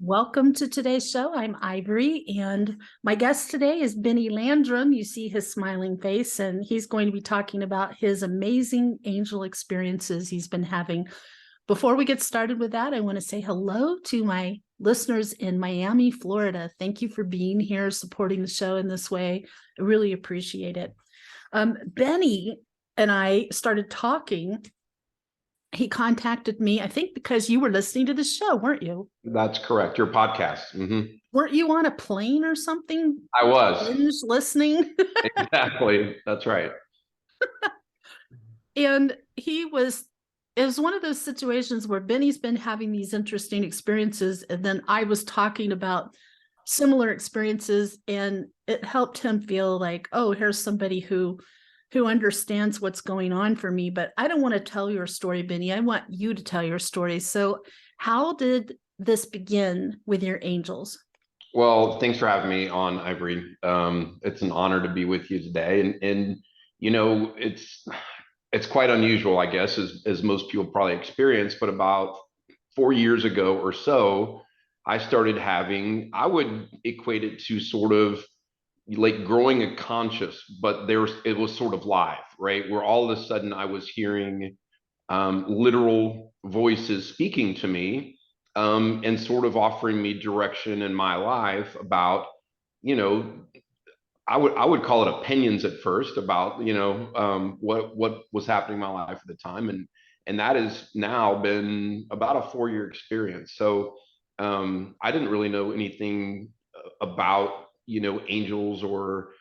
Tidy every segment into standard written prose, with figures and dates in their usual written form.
Welcome to today's show. I'm Ivory, and my guest today is Benny Landrum. You see his smiling face, and he's going to be talking about his amazing angel experiences he's been having. Before we get started with that, I want to say hello to my listeners in Miami, Florida. Thank you for being here, supporting the show in this way. I really appreciate it. Benny and I started talking. He contacted me, I think, because you were listening to the show, weren't you? That's correct. Your podcast. Mm-hmm. Weren't you on a plane or something? I was. Binge listening? Exactly. That's right. And it was one of those situations where Benny's been having these interesting experiences, and then I was talking about similar experiences, and it helped him feel like, oh, here's somebody who understands what's going on for me. But I don't want to tell your story, Benny. I want you to tell your story. So how did this begin with your angels? Well, thanks for having me on, Ivory. It's an honor to be with you today. And you know, it's quite unusual, I guess, as most people probably experience, but about 4 years ago or so, I started having, I would equate it to sort of like growing a conscious, but it was sort of live, right? Where all of a sudden I was hearing literal voices speaking to me, and sort of offering me direction in my life about, you know, I would call it opinions at first about, what was happening in my life at the time, and that has now been about a 4 year experience. So I didn't really know anything about, angels, or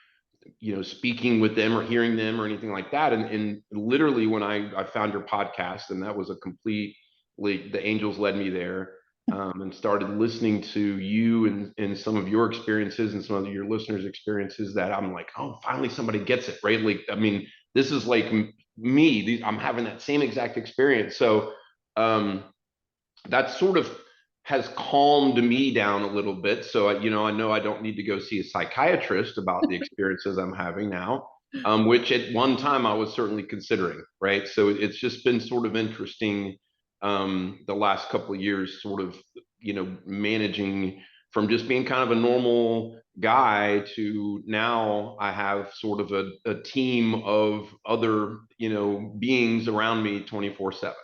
speaking with them or hearing them or anything like that. And literally when I found your podcast, and that was a complete, like, the angels led me there, and started listening to you and some of your experiences and some of your listeners' experiences, that I'm like, oh, finally somebody gets it, right? Like, I mean, this is like me. I'm having that same exact experience. So that sort of has calmed me down a little bit. So, I know I don't need to go see a psychiatrist about the experiences I'm having now, which at one time I was certainly considering, right? So it's just been sort of interesting, the last couple of years, sort of, managing from just being kind of a normal guy to now I have sort of a team of other, beings around me 24/7.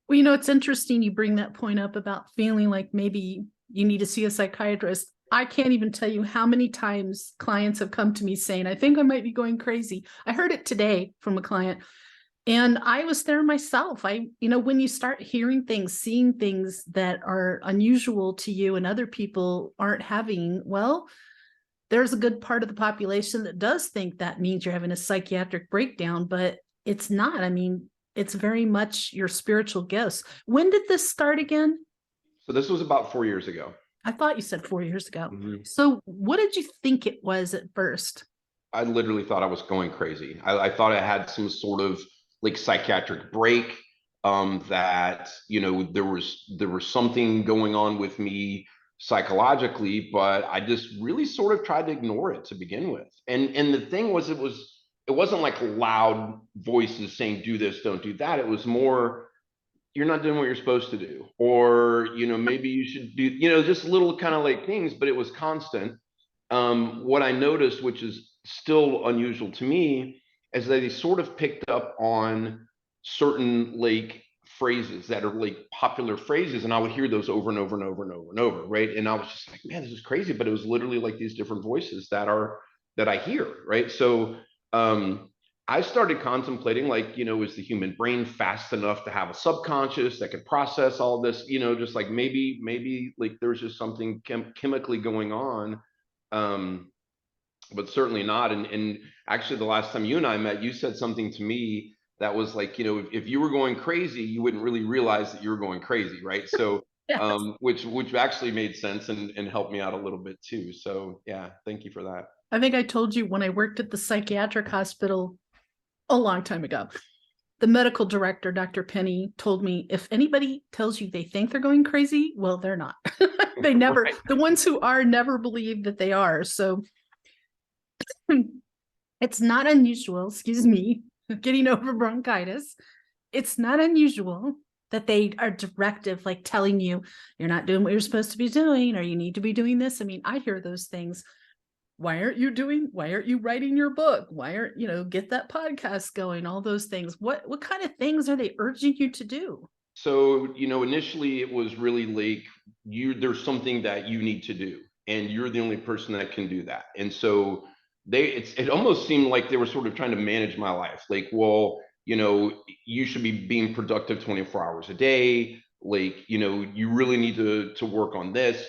Well, it's interesting you bring that point up about feeling like maybe you need to see a psychiatrist. I can't even tell you how many times clients have come to me saying, I think I might be going crazy. I heard it today from a client, and I was there myself. When you start hearing things, seeing things that are unusual to you and other people aren't having, well, there's a good part of the population that does think that means you're having a psychiatric breakdown, but it's not. I mean, it's very much your spiritual gifts. When did this start again? So this was about 4 years ago. I thought you said 4 years ago. Mm-hmm. So what did you think it was at first? I literally thought I was going crazy. I thought I had some sort of like psychiatric break. That there was something going on with me psychologically, but I just really sort of tried to ignore it to begin with. And the thing was, it wasn't like loud voices saying do this, don't do that. It was more, you're not doing what you're supposed to do, or maybe you should do, just little kind of like things, but it was constant. What I noticed, which is still unusual to me, is that they sort of picked up on certain like phrases that are like popular phrases, and I would hear those over and over and over and over and over, right? And I was just like, man, this is crazy, but it was literally like these different voices that I hear, right? So I started contemplating, like, is the human brain fast enough to have a subconscious that could process all this, just like maybe like there's just something chemically going on, but certainly not. And actually, the last time you and I met, you said something to me that was like, if you were going crazy, you wouldn't really realize that you were going crazy, right? So, Yes. Which actually made sense and helped me out a little bit too. So yeah, thank you for that. I think I told you when I worked at the psychiatric hospital a long time ago, the medical director, Dr. Penny, told me, if anybody tells you they think they're going crazy, well, they're not. They never, right. The ones who are never believe that they are. So it's not unusual, excuse me, getting over bronchitis. It's not unusual that they are directive, like telling you you're not doing what you're supposed to be doing, or you need to be doing this. I mean, I hear those things. Why aren't you writing your book? Why aren't, get that podcast going? All those things. What kind of things are they urging you to do? So, initially it was really like there's something that you need to do, and you're the only person that can do that. And so it almost seemed like they were sort of trying to manage my life. Like, well, you should be being productive 24 hours a day. Like, you really need to work on this.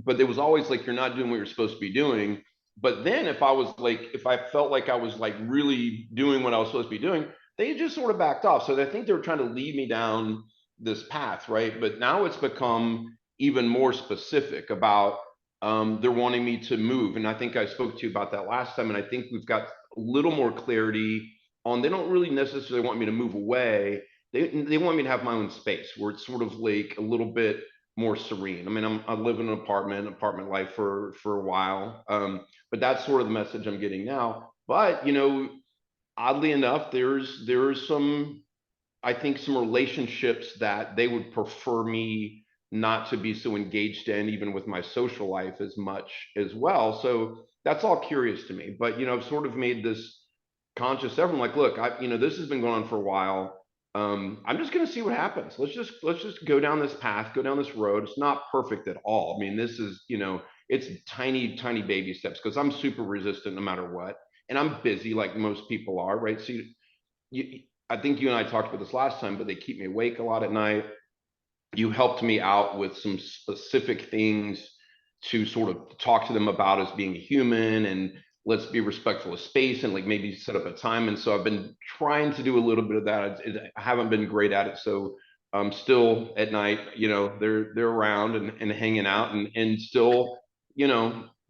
But it was always like, you're not doing what you're supposed to be doing. But then if I felt like I was like really doing what I was supposed to be doing, they just sort of backed off. So I think they were trying to lead me down this path, right? But now it's become even more specific about they're wanting me to move. And I think I spoke to you about that last time. And I think we've got a little more clarity on, they don't really necessarily want me to move away. They want me to have my own space where it's sort of like a little bit more serene. I mean, I live in an apartment life for a while. But that's sort of the message I'm getting now. But, oddly enough, there's some, I think, some relationships that they would prefer me not to be so engaged in, even with my social life as much as well. So that's all curious to me. But I've sort of made this conscious effort. I'm like, look, this has been going on for a while. I'm just going to see what happens. Let's just go down this path, go down this road. It's not perfect at all. I mean, this is, it's tiny, tiny baby steps, because I'm super resistant no matter what, and I'm busy like most people are, right? So I think you and I talked about this last time, but they keep me awake a lot at night. You helped me out with some specific things to sort of talk to them about as being a human, and let's be respectful of space, and like maybe set up a time. And so I've been trying to do a little bit of that. I haven't been great at it. So still at night, they're around and hanging out and still,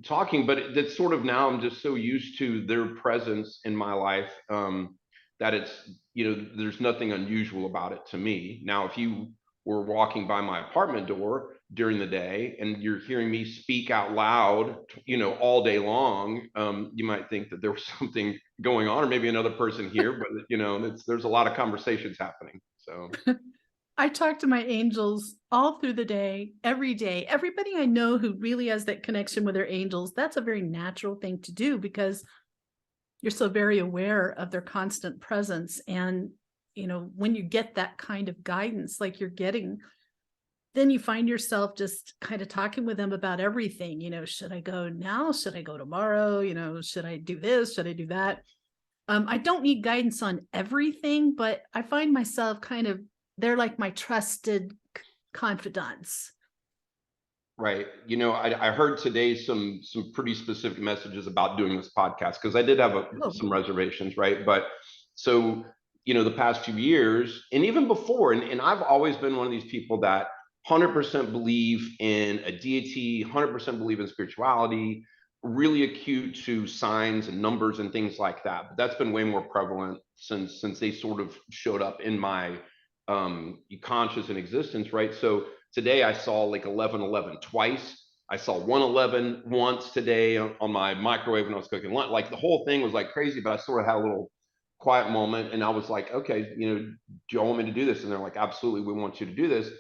talking, but that's sort of, now I'm just so used to their presence in my life, that it's, there's nothing unusual about it to me. Now, if you were walking by my apartment door during the day and you're hearing me speak out loud, all day long, you might think that there was something going on, or maybe another person here, but there's a lot of conversations happening. So I talk to my angels all through the day, every day. Everybody I know who really has that connection with their angels, that's a very natural thing to do, because you're so very aware of their constant presence. And, when you get that kind of guidance, like you're getting, then you find yourself just kind of talking with them about everything. Should I go now? Should I go tomorrow? Should I do this? Should I do that? I don't need guidance on everything, but I find myself kind of, they're like my trusted confidants. right. I heard today some pretty specific messages about doing this podcast, because I did have Oh, some reservations, right? But so, the past few years, and even before, and I've always been one of these people that 100% believe in a deity, 100% believe in spirituality, really acute to signs and numbers and things like that. But that's been way more prevalent since they sort of showed up in my conscious and existence, right? So today I saw like 1111 twice. I saw 111 once today on my microwave when I was cooking lunch. Like the whole thing was like crazy, but I sort of had a little quiet moment, and I was like, okay, do you want me to do this? And they're like, absolutely, we want you to do this.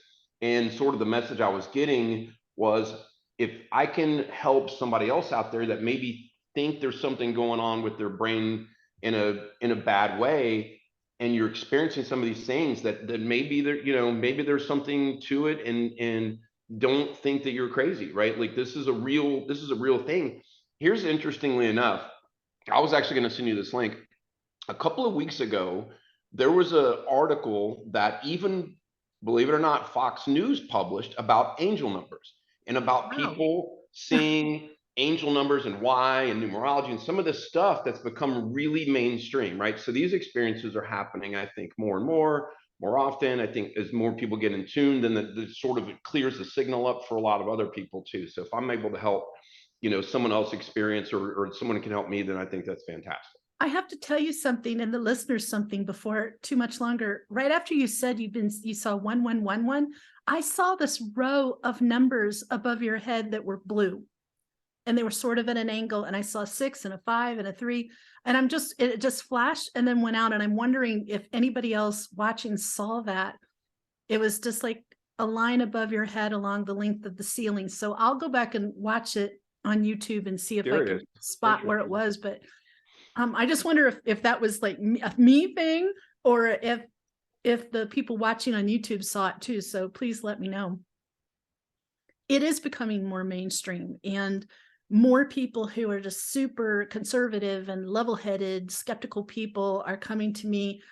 And sort of the message I was getting was, if I can help somebody else out there that maybe think there's something going on with their brain in a bad way, and you're experiencing some of these things, that maybe maybe there's something to it, and don't think that you're crazy, right? Like this is a real thing. Here's, interestingly enough, I was actually going to send you this link. A couple of weeks ago, there was an article that, even, believe it or not, Fox News published about angel numbers, and about wow. people seeing angel numbers and why, and numerology, and some of this stuff that's become really mainstream, right? So these experiences are happening, I think, more and more often. I think as more people get in tune, then the sort of, it clears the signal up for a lot of other people too. So if I'm able to help, someone else experience, or someone can help me, then I think that's fantastic. I have to tell you something, and the listeners something, before too much longer. Right after you said you saw 1111, I saw this row of numbers above your head that were blue, and they were sort of at an angle. And I saw a 6 and a 5 and a 3, and it just flashed and then went out. And I'm wondering if anybody else watching saw that. It was just like a line above your head along the length of the ceiling. So I'll go back and watch it on YouTube and see if I Curious. can spot where it was. But I just wonder if that was like a me thing, or if the people watching on YouTube saw it too. So please let me know. It is becoming more mainstream, and more people who are just super conservative and level-headed, skeptical people are coming to me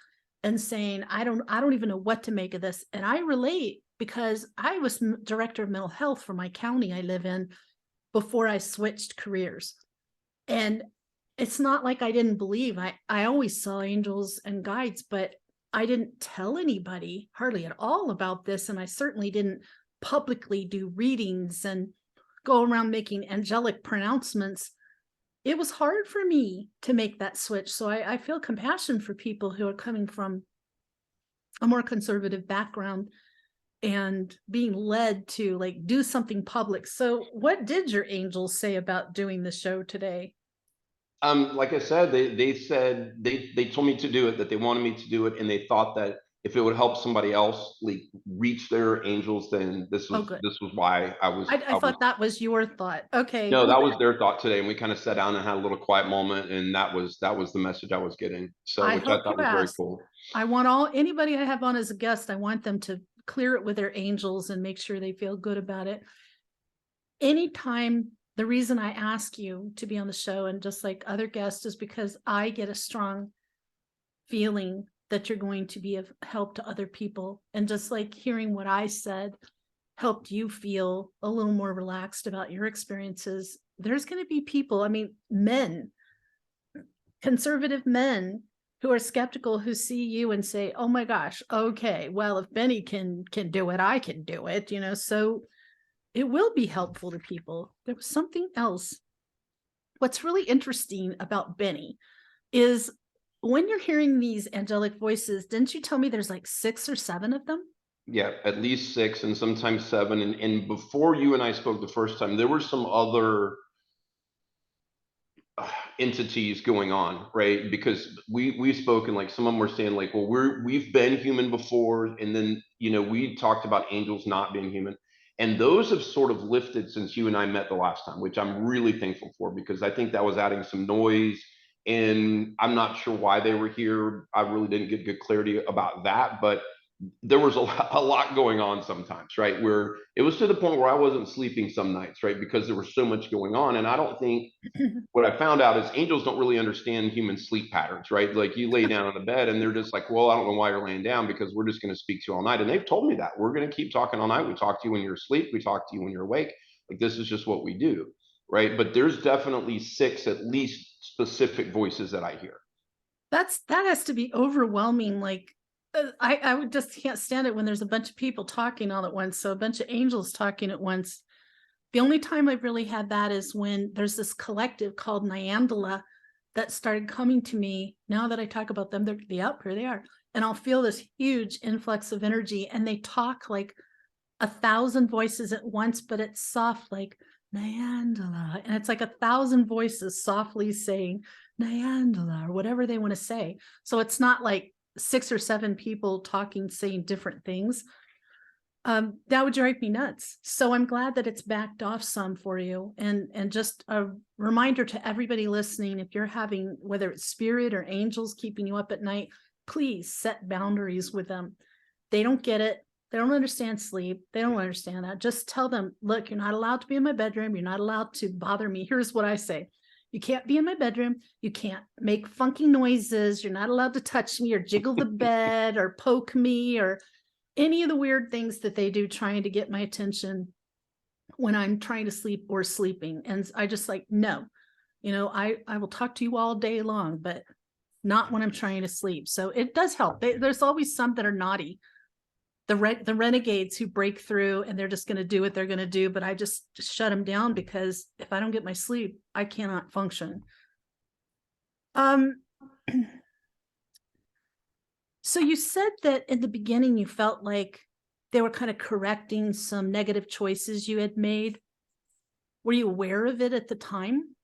and saying, I don't even know what to make of this. And I relate, because I was director of mental health for my county I live in before I switched careers. And it's not like I didn't believe. I always saw angels and guides, but I didn't tell anybody hardly at all about this. And I certainly didn't publicly do readings and go around making angelic pronouncements. It was hard for me to make that switch. So I feel compassion for people who are coming from a more conservative background and being led to like do something public. So what did your angels say about doing the show today? Like I said, they said they told me to do it, that they wanted me to do it, and they thought that if it would help somebody else like reach their angels, then Oh, good. this was why I thought that was your thought. Okay. no, Well, that was their thought today, and we kind of sat down and had a little quiet moment, and that was the message I was getting. So, I which I hope you thought was very asked. cool. I want anybody I have on as a guest, I want them to clear it with their angels and make sure they feel good about it. Anytime, the reason I ask you to be on the show, and just like other guests, is because I get a strong feeling that you're going to be of help to other people. And just like hearing what I said helped you feel a little more relaxed about your experiences, there's going to be people, I mean, men, conservative men who are skeptical, who see you and say, oh my gosh, okay, well, if Benny can do it, I can do it, so it will be helpful to people. There was something else. What's really interesting about Benny is, when you're hearing these angelic voices, didn't you tell me there's like 6 or 7 of them? Yeah, at least 6 and sometimes 7. And before you and I spoke the first time, there were some other entities going on, right? Because we've spoken, like some of them were saying like, well, we've been human before, and then we talked about angels not being human, and those have sort of lifted since you and I met the last time, which I'm really thankful for, because I think that was adding some noise, and I'm not sure why they were here. I really didn't get good clarity about that, but there was a lot going on sometimes, right? Where it was to the point where I wasn't sleeping some nights, right? Because there was so much going on. And I don't think, what I found out is angels don't really understand human sleep patterns, right? Like you lay down on the bed and they're just like, well, I don't know why you're laying down, because we're just going to speak to you all night. And they've told me that we're going to keep talking all night. We talk to you when you're asleep. We talk to you when you're awake. Like this is just what we do, right? But there's definitely 6 at least specific voices that I hear. That has to be overwhelming. Like, I would just can't stand it when there's a bunch of people talking all at once. So a bunch of angels talking at once. The only time I've really had that is when there's this collective called Nyandala that started coming to me. Now that I talk about them, they're here they are. And I'll feel this huge influx of energy, and they talk like 1,000 voices at once, but it's soft, like Nyandala. And it's like 1,000 voices softly saying Nyandala, or whatever they want to say. So it's not like 6 or 7 people talking, saying different things. That would drive me nuts. So I'm glad that it's backed off some for you. And just a reminder to everybody listening, if you're having, whether it's spirit or angels keeping you up at night, please set boundaries with them. They don't get it. They don't understand sleep. They don't understand that. Just tell them, look, you're not allowed to be in my bedroom. You're not allowed to bother me. Here's what I say. You can't be in my bedroom. You can't make funky noises. You're not allowed to touch me or jiggle the bed or poke me or any of the weird things that they do trying to get my attention when I'm trying to sleep or sleeping. And I just like, no, I will talk to you all day long, but not when I'm trying to sleep. So it does help. There's always some that are naughty. The renegades who break through and they're just going to do what they're going to do. But I just shut them down, because if I don't get my sleep, I cannot function. So you said that in the beginning, you felt like they were kind of correcting some negative choices you had made. Were you aware of it at the time?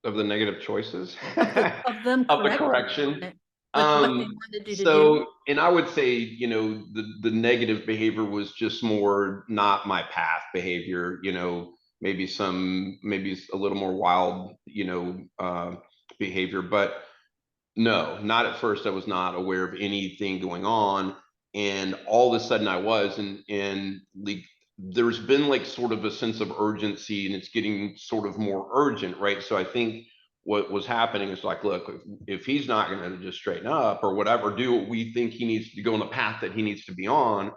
Of the negative choices? Of them Of the correcting correction? it? what they wanted you to do? So, and I would say, the negative behavior was just more not my path behavior, maybe a little more wild, behavior, but no, not at first. I was not aware of anything going on, and all of a sudden I was, and like there's been like sort of a sense of urgency, and it's getting sort of more urgent, right? So I think what was happening is like, look, if he's not going to just straighten up or whatever, do what we think he needs to go on the path that he needs to be on,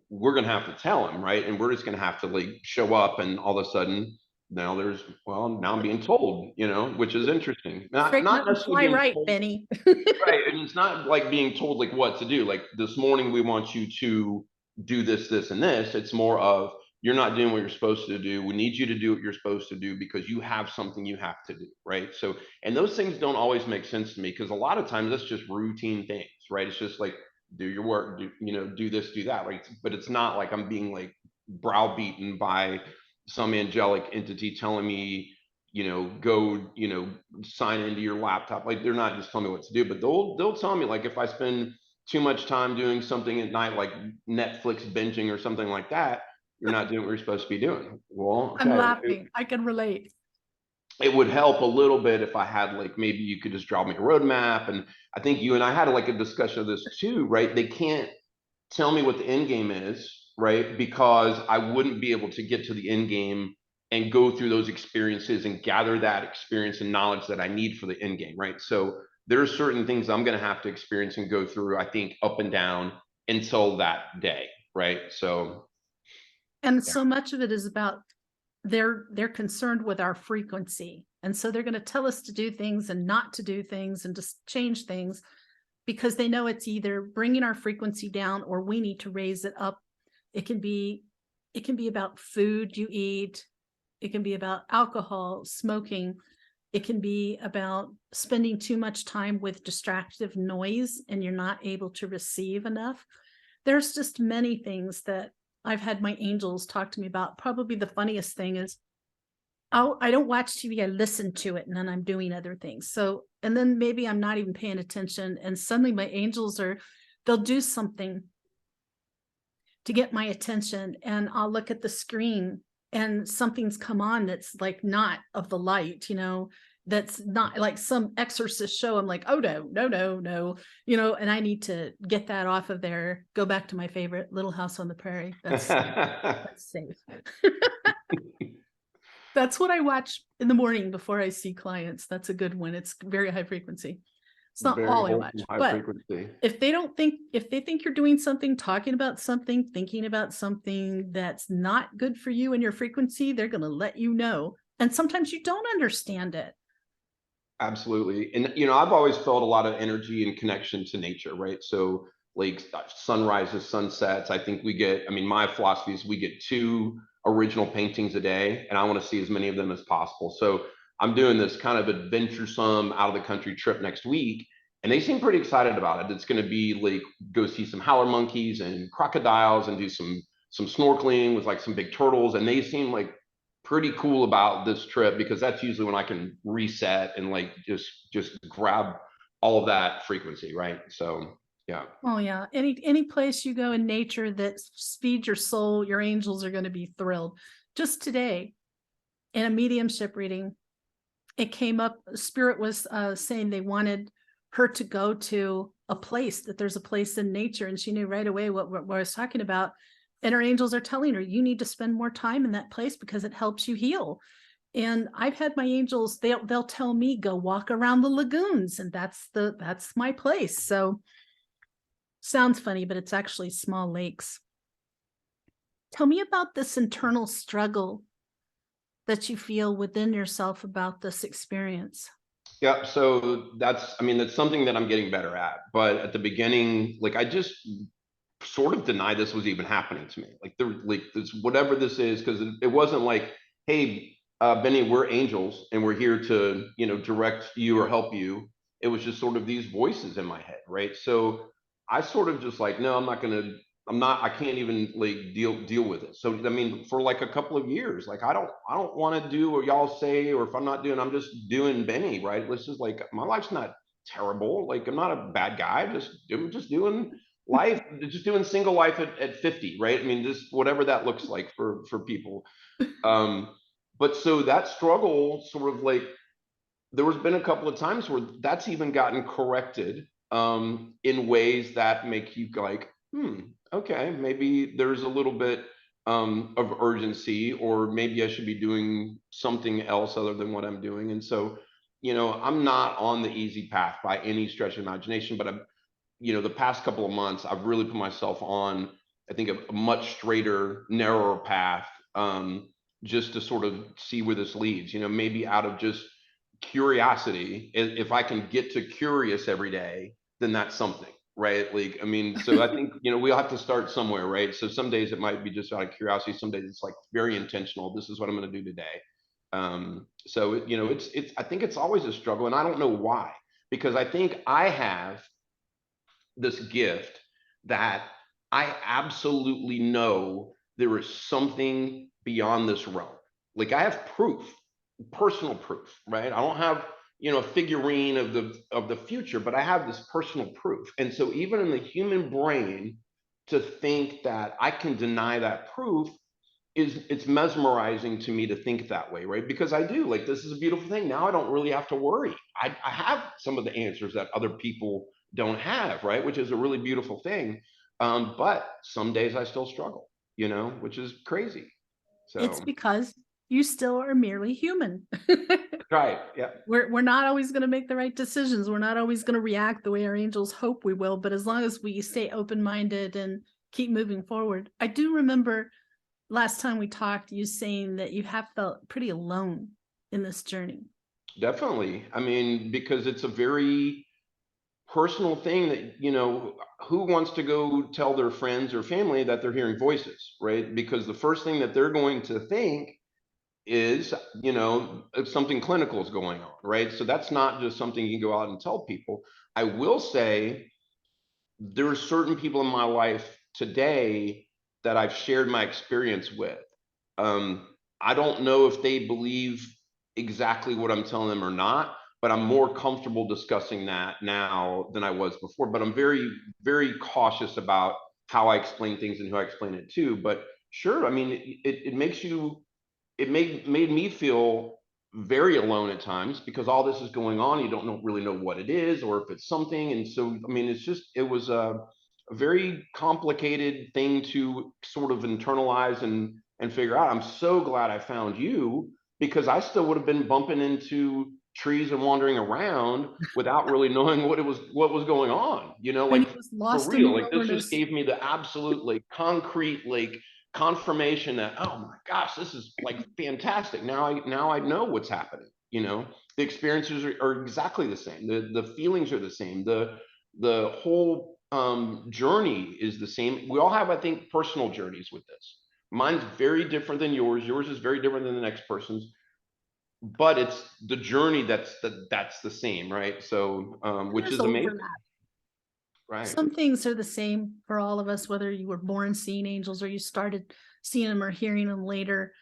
we're going to have to tell him, right? And we're just going to have to like show up, and all of a sudden now I'm being told, which is interesting. Not Straighten not up and necessarily fly being right, told, Benny. right? And it's not like being told like what to do. Like this morning, we want you to do this, this, and this. It's more of you're not doing what you're supposed to do. We need you to do what you're supposed to do because you have something you have to do, right? So, and those things don't always make sense to me because a lot of times that's just routine things, right? It's just like do your work, do this, do that, right? But it's not like I'm being like browbeaten by some angelic entity telling me, go, sign into your laptop. Like they're not just telling me what to do, but they'll tell me like if I spend too much time doing something at night, like Netflix binging or something like that, you're not doing what you're supposed to be doing. Well, I'm okay. laughing. I can relate. It would help a little bit if I had like maybe you could just draw me a roadmap. And I think you and I had like a discussion of this too, right? They can't tell me what the end game is, right? Because I wouldn't be able to get to the end game and go through those experiences and gather that experience and knowledge that I need for the end game, right? So there are certain things I'm going to have to experience and go through, I think, up and down until that day, right? So, And yeah. so much of it is about they're concerned with our frequency. And so they're going to tell us to do things and not to do things and just change things because they know it's either bringing our frequency down or we need to raise it up. It can be about food you eat. It can be about alcohol, smoking. It can be about spending too much time with distractive noise and you're not able to receive enough. There's just many things that I've had my angels talk to me about. Probably the funniest thing is I don't watch TV, I listen to it and then I'm doing other things. So, and then maybe I'm not even paying attention and suddenly my angels they'll do something to get my attention and I'll look at the screen and something's come on that's like not of the light, that's not like some exorcist show. I'm like, oh no, no, no, no, and I need to get that off of there, go back to my favorite Little House on the Prairie. That's safe. That's what I watch in the morning before I see clients. That's a good one. It's very high frequency. It's not Very all I wholesome, watch, high but frequency. if they think you're doing something, talking about something, thinking about something that's not good for you and your frequency, they're going to let you know. And sometimes you don't understand it. Absolutely. And, I've always felt a lot of energy and connection to nature, right? So, like sunrises, sunsets, I think my philosophy is we get 2 original paintings a day, and I want to see as many of them as possible. So, I'm doing this kind of adventuresome out of the country trip next week, and they seem pretty excited about it. It's going to be like go see some howler monkeys and crocodiles and do some snorkeling with like some big turtles, and they seem like pretty cool about this trip because that's usually when I can reset and like just grab all of that frequency, right? So yeah. Oh yeah. Any place you go in nature that feeds your soul, your angels are going to be thrilled. Just today in a mediumship reading, it came up, Spirit was saying they wanted her to go to a place, that there's a place in nature, and she knew right away what I was talking about. And her angels are telling her, you need to spend more time in that place because it helps you heal. And I've had my angels, they'll tell me, go walk around the lagoons, and that's my place. So sounds funny, but it's actually small lakes. Tell me about this internal struggle that you feel within yourself about this experience. Yeah, so that's something that I'm getting better at. But at the beginning, like I just sort of denied this was even happening to me. Like this whatever this is, because it wasn't like, hey, Benny, we're angels and we're here to, direct you or help you. It was just sort of these voices in my head, right? So I sort of just like, no, I can't even like deal with it. So for like a couple of years, like I don't want to do what y'all say, or if I'm not doing, I'm just doing Benny, right? This is like my life's not terrible. Like, I'm not a bad guy, just doing life, just doing single life at 50, right? I mean, just whatever that looks like for people. But so that struggle sort of like, there was been a couple of times where that's even gotten corrected in ways that make you like, okay, maybe there's a little bit of urgency, or maybe I should be doing something else other than what I'm doing. And so, I'm not on the easy path by any stretch of imagination, but the past couple of months, I've really put myself on, I think, a much straighter, narrower path, just to sort of see where this leads. Maybe out of just curiosity. If I can get to curious every day, then that's something, right? Like, I mean, so I think, we'll have to start somewhere, right? So some days it might be just out of curiosity. Some days it's like very intentional. This is what I'm going to do today. So, I think it's always a struggle, and I don't know why, because I think I have this gift that I absolutely know there is something beyond this realm. Like, I have proof, personal proof, right? I don't have, a figurine of the future, but I have this personal proof. And so even in the human brain, to think that I can deny that proof it's mesmerizing to me to think that way, right? Because I do, like, this is a beautiful thing. Now I don't really have to worry. I have some of the answers that other people don't have, right? Which is a really beautiful thing. But some days I still struggle, which is crazy. It's So because you still are merely human. right, yeah, We're not always going to make the right decisions. We're not always going to react the way our angels hope we will. But as long as we stay open-minded and keep moving forward. I do remember last time we talked, you saying that you have felt pretty alone in this journey. definitely. I mean, because it's a very personal thing that, who wants to go tell their friends or family that they're hearing voices, right? Because the first thing that they're going to think is, if something clinical is going on, right? So that's not just something you can go out and tell people. I will say there are certain people in my life today that I've shared my experience with. I don't know if they believe exactly what I'm telling them or not, but I'm more comfortable discussing that now than I was before. But I'm very, very cautious about how I explain things and who I explain it to. But sure, I mean, it makes you, it made me feel very alone at times, because all this is going on, you don't really know what it is or if it's something. And so, I mean, it was a very complicated thing to sort of internalize and figure out. I'm so glad I found you, because I still would have been bumping into trees and wandering around without really knowing what was going on, And like, you was for lost in the real. Like, this just wilderness. gave me the absolute, like, concrete, like, confirmation that, oh my gosh, this is like fantastic. Now I know what's happening. The experiences are exactly the same. The feelings are the same. The whole journey is the same. We all have, I think, personal journeys with this. Mine's very different than yours. Yours is very different than the next person's. But it's the journey that's the same, right? So, which There's is amazing, overlap. right? Some things are the same for all of us, whether you were born seeing angels or you started seeing them or hearing them later.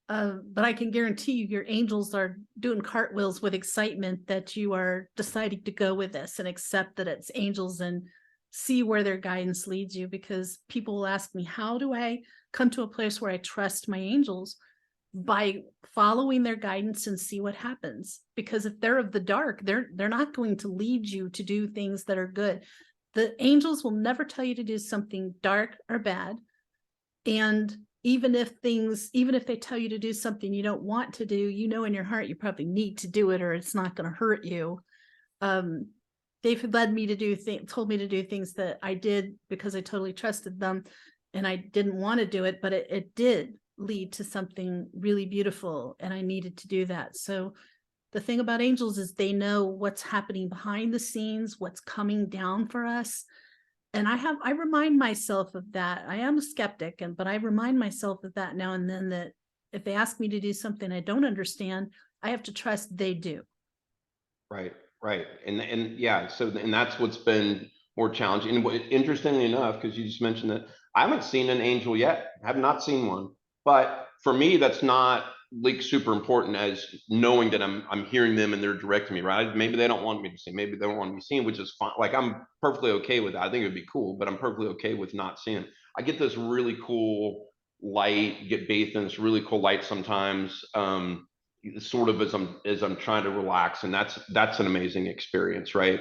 But I can guarantee you, your angels are doing cartwheels with excitement that you are deciding to go with this and accept that it's angels and see where their guidance leads you. Because people will ask me, how do I come to a place where I trust my angels? By following their guidance and see what happens. Because if they're of the dark, they're not going to lead you to do things that are good. The angels will never tell you to do something dark or bad. And even if they tell you to do something you don't want to do, in your heart you probably need to do it, or it's not going to hurt you. They've led me to told me to do things that I did because I totally trusted them, and I didn't want to do it, but it did lead to something really beautiful, and I needed to do that. So the thing about angels is they know what's happening behind the scenes, what's coming down for us. And I remind myself of that. I am a skeptic, but I remind myself of that now and then, that if they ask me to do something I don't understand, I have to trust they do. Right, right. And yeah, so, and that's what's been more challenging. And interestingly enough, because you just mentioned that, I haven't seen an angel yet. I have not seen one. But for me, that's not like super important as knowing that I'm hearing them and they're directing me, right? Maybe they don't want me to see, maybe they don't want me seen, which is fine. Like I'm perfectly okay with that. I think it'd be cool, but I'm perfectly okay with not seeing. I get this really cool light, get bathed in this really cool light sometimes. Sort of as I'm trying to relax, and that's an amazing experience, right?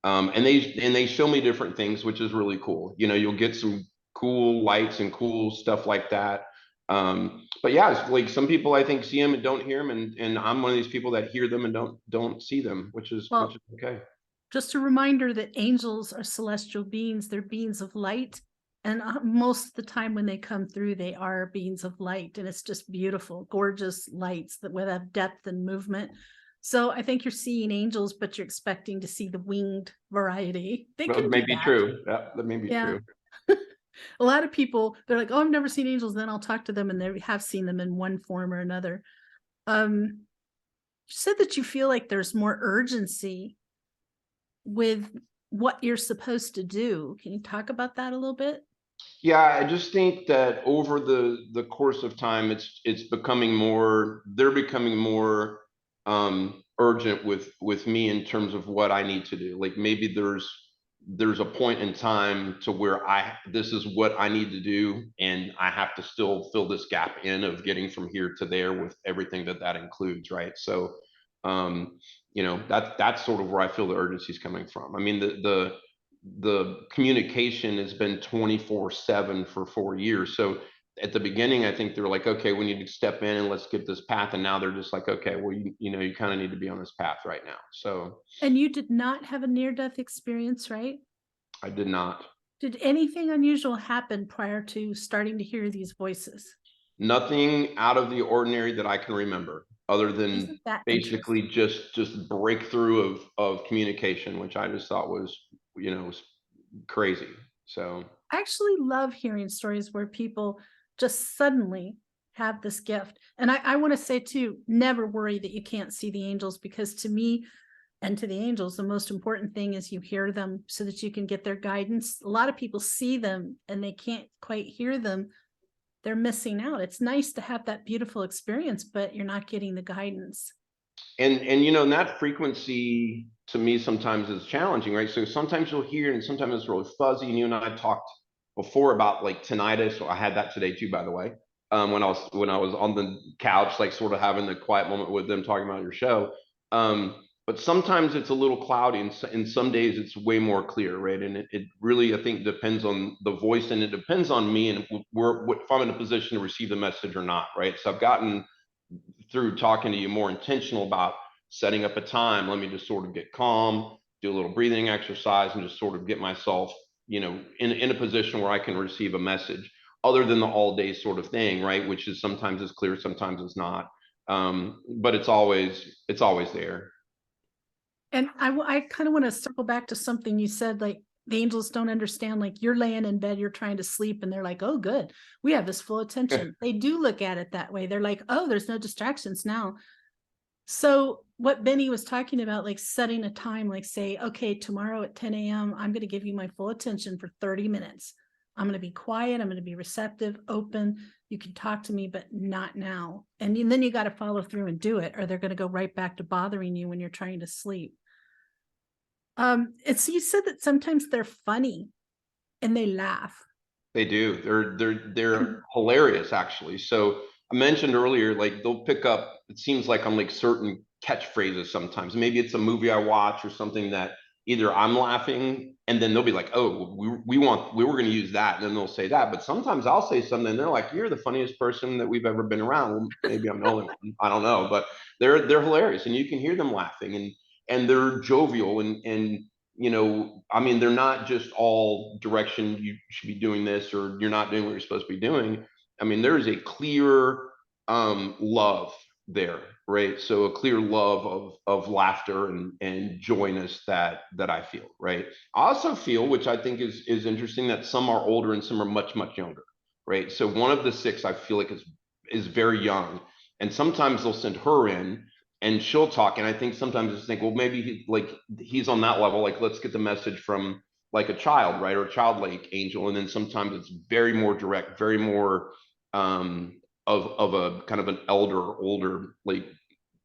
And they show me different things, which is really cool. You know, you'll get some cool lights and cool stuff like that. But yeah, it's like some people I think see them and don't hear them, and I'm one of these people that hear them and don't see them, which is Well, okay. just a reminder that angels are celestial beings. They're beings of light. And most of the time when they come through, they are beings of light. And it's just beautiful, gorgeous lights that with have depth and movement. So I think you're seeing angels, but you're expecting to see the winged variety. They Well, can that may do be that. true. Yeah, that may be Yeah. true. A lot of people, they're like, oh, I've never seen angels. Then I'll talk to them and they have seen them in one form or another. You said that you feel like there's more urgency with what you're supposed to do. Can you talk about that a little bit? Yeah, I just think that over the course of time, it's becoming more. They're becoming more urgent with me in terms of what I need to do. Like maybe there's a point in time to where this is what I need to do, and I have to still fill this gap in of getting from here to there with everything that includes, right? So, um, you know, that's sort of where I feel the urgency is coming from. I mean, the communication has been 24/7 for 4 years. So at the beginning, I think they're like, okay, we need to step in and let's get this path. And now they're just like, okay, well, you know, you kind of need to be on this path right now. So And you did not have a near-death experience, right? I did not. Did anything unusual happen prior to starting to hear these voices? Nothing out of the ordinary that I can remember, other than Isn't that basically interesting? just breakthrough of communication, which I just thought was, you know, was crazy. So I actually love hearing stories where people just suddenly have this gift. And I want to say too, never worry that you can't see the angels, because to me and to the angels, the most important thing is you hear them so that you can get their guidance. A lot of people see them and they can't quite hear them. They're missing out. It's nice to have that beautiful experience, but you're not getting the guidance. and you know, and that frequency to me sometimes is challenging, right? So sometimes you'll hear and sometimes it's really fuzzy. And you and I talked before about like tinnitus. So I had that today too, by the way. When I was on the couch, like sort of having the quiet moment with them talking about your show. But sometimes it's a little cloudy, and some days it's way more clear, right? And it really, I think, depends on the voice, and it depends on me and if I'm in a position to receive the message or not, right? So I've gotten through talking to you more intentional about setting up a time. Let me just sort of get calm, do a little breathing exercise, and just sort of get myself, you know, in a position where I can receive a message other than the all day sort of thing, right? Which is sometimes it's clear, sometimes it's not. But it's always there. And I kind of want to circle back to something you said, like the angels don't understand, like you're laying in bed, you're trying to sleep, and they're like, oh, good, we have this full attention. They do look at it that way. They're like, oh, there's no distractions now. So what Benny was talking about, like setting a time, like say, okay, tomorrow at 10 a.m., I'm going to give you my full attention for 30 minutes. I'm going to be quiet. I'm going to be receptive, open. You can talk to me, but not now. And then you got to follow through and do it, or they're going to go right back to bothering you when you're trying to sleep. It's, you said that sometimes they're funny and they laugh. They do. They're hilarious, actually. So I mentioned earlier, like they'll pick up. It seems like on like certain catchphrases sometimes. Maybe it's a movie I watch or something that either I'm laughing, and then they'll be like, "Oh, we were going to use that," and then they'll say that. But sometimes I'll say something, and they're like, "You're the funniest person that we've ever been around." Well, maybe I'm the only one. I don't know, but they're hilarious, and you can hear them laughing, and they're jovial, and you know, I mean, they're not just all direction, you should be doing this or you're not doing what you're supposed to be doing. I mean, there is a clear love there, right? So a clear love of laughter and joyness that I feel, right? I also feel, which I think is interesting, that some are older and some are much younger, right? So one of the six I feel like is very young, and sometimes they'll send her in and she'll talk. And I think sometimes just think, well, maybe he's on that level. Like, let's get the message from like a child, right? Or a childlike angel. And then sometimes it's very more direct, very more of a kind of an older like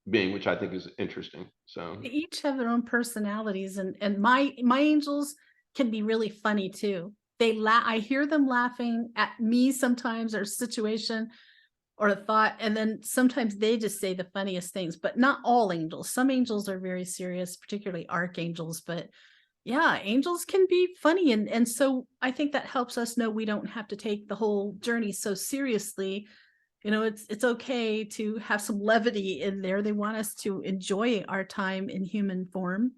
being, which I think is interesting. So They each have their own personalities, and my angels can be really funny too. I hear them laughing at me sometimes, or a situation or a thought, and then sometimes they just say the funniest things, but not all angels. Some angels are very serious, particularly archangels, but yeah, angels can be funny, and so I think that helps us know we don't have to take the whole journey so seriously. It's okay to have some levity in there. They want us to enjoy our time in human form.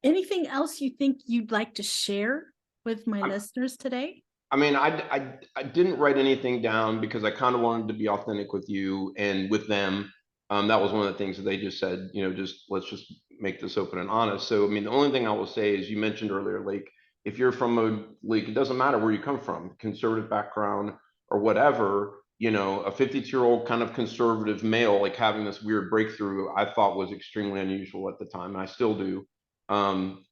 Anything else you think you'd like to share with my listeners today? I mean, I didn't write anything down because I kind of wanted to be authentic with you and with them. That was one of the things that they just said, just let's just make this open and honest. So, I mean, the only thing I will say is you mentioned earlier, like if you're from it doesn't matter where you come from, conservative background or whatever, a 52-year-old kind of conservative male, like having this weird breakthrough, I thought was extremely unusual at the time. And I still do. Um,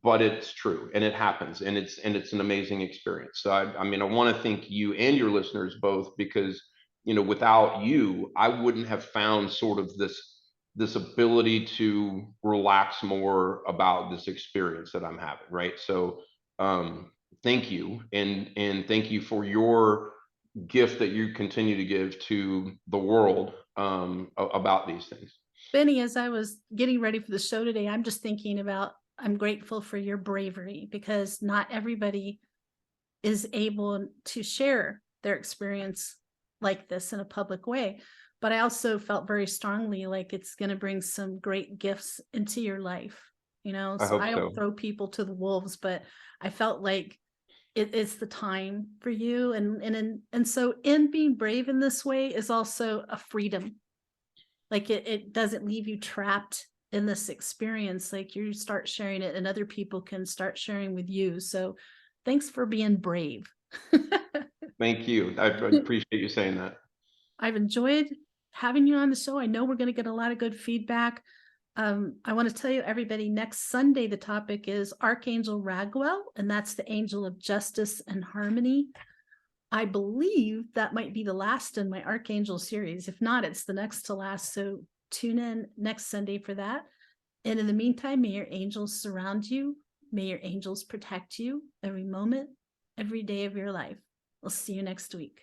but it's true and it happens and it's an amazing experience. So I mean, I want to thank you and your listeners both because without you I wouldn't have found sort of this ability to relax more about this experience that I'm having, right? So thank you, and thank you for your gift that you continue to give to the world about these things. Benny, as I was getting ready for the show today, I'm just thinking about I'm grateful for your bravery, because not everybody is able to share their experience like this in a public way. But I also felt very strongly like it's going to bring some great gifts into your life. I So hope I don't so. throw people to the wolves, but I felt like it's the time for you. And so in being brave in this way is also a freedom. Like it doesn't leave you trapped in this experience. Like you start sharing it and other people can start sharing with you. So thanks for being brave. Thank you. I appreciate you saying that. I've enjoyed having you on the show. I know we're going to get a lot of good feedback. I want to tell you, everybody, next Sunday, the topic is Archangel Raguel, and that's the angel of justice and harmony. I believe that might be the last in my Archangel series. If not, it's the next to last. So tune in next Sunday for that. And in the meantime, may your angels surround you. May your angels protect you every moment, every day of your life. We'll see you next week.